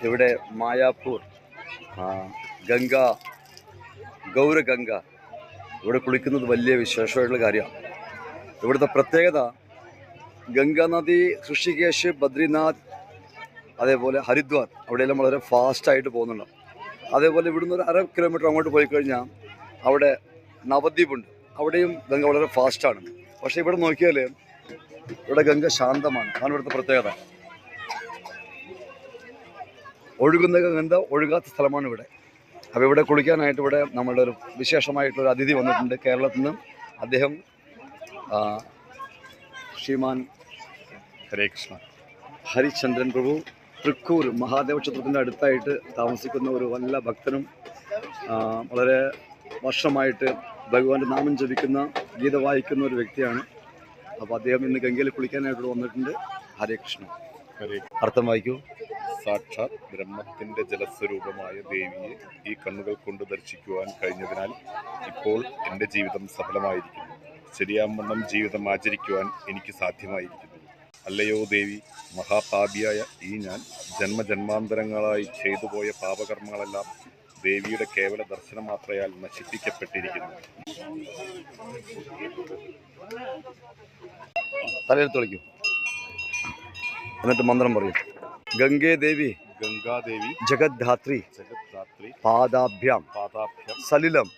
ഇവിടെ മായാപ്പൂർ ഗംഗ ഗൗരഗംഗ ഇവിടെ കുളിക്കുന്നത് വലിയ വിശേഷമായിട്ടുള്ള കാര്യമാണ്. ഇവിടുത്തെ പ്രത്യേകത ഗംഗാനദി, ഋഷികേശ്, ബദ്രിനാഥ്, അതേപോലെ ഹരിദ്വാർ അവിടെയെല്ലാം വളരെ ഫാസ്റ്റായിട്ട് പോകുന്നുണ്ട്. അതേപോലെ ഇവിടുന്ന് ഒരു 1/2 കിലോമീറ്റർ അങ്ങോട്ട് പോയി കഴിഞ്ഞാൽ അവിടെ നവദ്വീപുണ്ട്. അവിടെയും ഗംഗ വളരെ ഫാസ്റ്റാണ്. പക്ഷേ ഇവിടെ നോക്കിയാൽ ഇവിടെ ഗംഗ ശാന്തമാണ്. അതാണ് ഇവിടുത്തെ പ്രത്യേകത. ഒഴുകുന്ന ഗംഗ ഒഴുകാത്ത സ്ഥലമാണ് ഇവിടെ. അപ്പോൾ ഇവിടെ കുളിക്കാനായിട്ട് ഇവിടെ നമ്മളുടെ ഒരു വിശേഷമായിട്ടൊരു അതിഥി വന്നിട്ടുണ്ട് കേരളത്തിൽ നിന്ന്. അദ്ദേഹം ശ്രീമാൻ ഹരേ കൃഷ്ണ ഹരിചന്ദ്രൻ പ്രഭു, തൃക്കൂർ മഹാദേവ ക്ഷേത്രത്തിൻ്റെ അടുത്തായിട്ട് താമസിക്കുന്ന ഒരു നല്ല ഭക്തനും വളരെ വർഷമായിട്ട് ഭഗവാന്റെ നാമം ജപിക്കുന്ന, ഗീത വായിക്കുന്ന ഒരു വ്യക്തിയാണ്. അപ്പോൾ അദ്ദേഹം ഇന്ന് ഗംഗയിൽ കുളിക്കാനായിട്ട് വന്നിട്ടുണ്ട്. ഹരേ കൃഷ്ണ. അർത്ഥം വായിക്കൂ. സാക്ഷാത് ബ്രഹ്മത്തിന്റെ ജലസ്വരൂപമായ ദേവിയെ ഈ കണ്ണുകൾ കൊണ്ട് ദർശിക്കുവാൻ കഴിഞ്ഞതിനാൽ ഇപ്പോൾ എൻ്റെ ജീവിതം സഫലമായിരിക്കുന്നു. ശരിയാവണ്ണം ജീവിതം ആചരിക്കുവാൻ എനിക്ക് സാധ്യമായിരിക്കുന്നു. അല്ലയോ ദേവി, മഹാപാപിയായ ഈ ഞാൻ ജന്മജന്മാന്തരങ്ങളായി ചെയ്തുപോയ പാപകർമ്മങ്ങളെല്ലാം ദേവിയുടെ കേവല ദർശനം മാത്രയാൽ നശിപ്പിക്കപ്പെട്ടിരിക്കുന്നു. തലയിൽ തെളിക്കൂ, എന്നിട്ട് മന്ത്രം പറയും. ഗംഗേ ദേവി, ഗംഗാദേവി, ജഗദ്ധാത്രി, ജഗദ്ധാത്രി, പാദാഭ്യാം സലിലം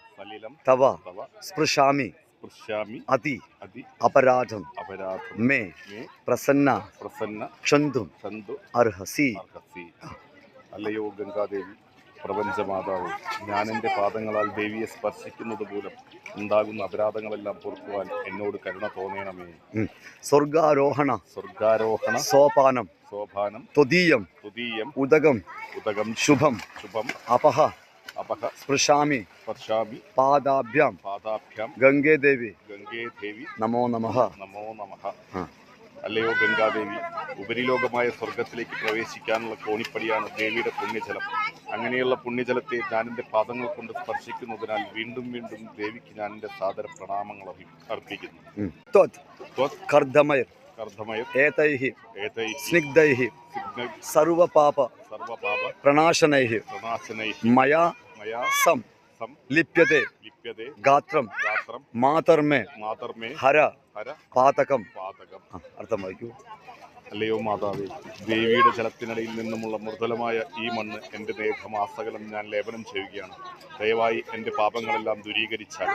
തവ സ്പൃശാമി അതി അപരാധം മേ പ്രസന്ന ക്ഷന്തും അർഹസി. അല്ലയോ ഗംഗാദേവി, പ്രപഞ്ചമാതാവ്, ഞാൻ എൻ്റെ പാദങ്ങളാൽ ദേവിയെ സ്പർശിക്കുന്നത് മൂലം ഉണ്ടാകുന്ന അപരാധങ്ങളെല്ലാം പൊറുക്കുവാൻ എന്നോട് കരുണ തോന്നണമേ. സ്വർഗാരോഹണ സോപാനം ത്വദീയം ഉദകം ശുഭം അപഹ സ്പൃശാമി പാദാഭ്യാം ഗംഗേ ദേവി നമോ നമഃ. അല്ലയോ ഗംഗാദേവി, ഉപരിലോകമായ സ്വർഗത്തിലേക്ക് പ്രവേശിക്കാനുള്ള കോണിപ്പടിയാണ് ദേവിയുടെ പുണ്യജലം. അങ്ങനെയുള്ള പുണ്യജലത്തെ ഞാൻ എൻ്റെ പാദങ്ങൾ കൊണ്ട് സ്പർശിക്കുന്നതിനാൽ വീണ്ടും വീണ്ടും ദേവിക്ക് ഞാൻ എൻ്റെ സാദര പ്രണാമങ്ങൾ അർപ്പിക്കുന്നു. സ്നിഗ്ധൈഃ സർവപാപ പ്രണാശനൈഃ മയാ ലിപ്യത്തെ ഗാത്രം മാതർമേ ഹര പാതകം. അർത്ഥം വായിക്കൂ. അല്ലയോ മാതാവേ, ദേവിയുടെ ജലത്തിനടിയിൽ നിന്നുമുള്ള മൃദുലമായ ഈ മണ്ണ് എൻ്റെ ദേഹമാസകലം ഞാൻ ലേപനം ചെയ്യുകയാണ്. ദയവായി എൻ്റെ പാപങ്ങളെല്ലാം ദൂരീകരിച്ചാൽ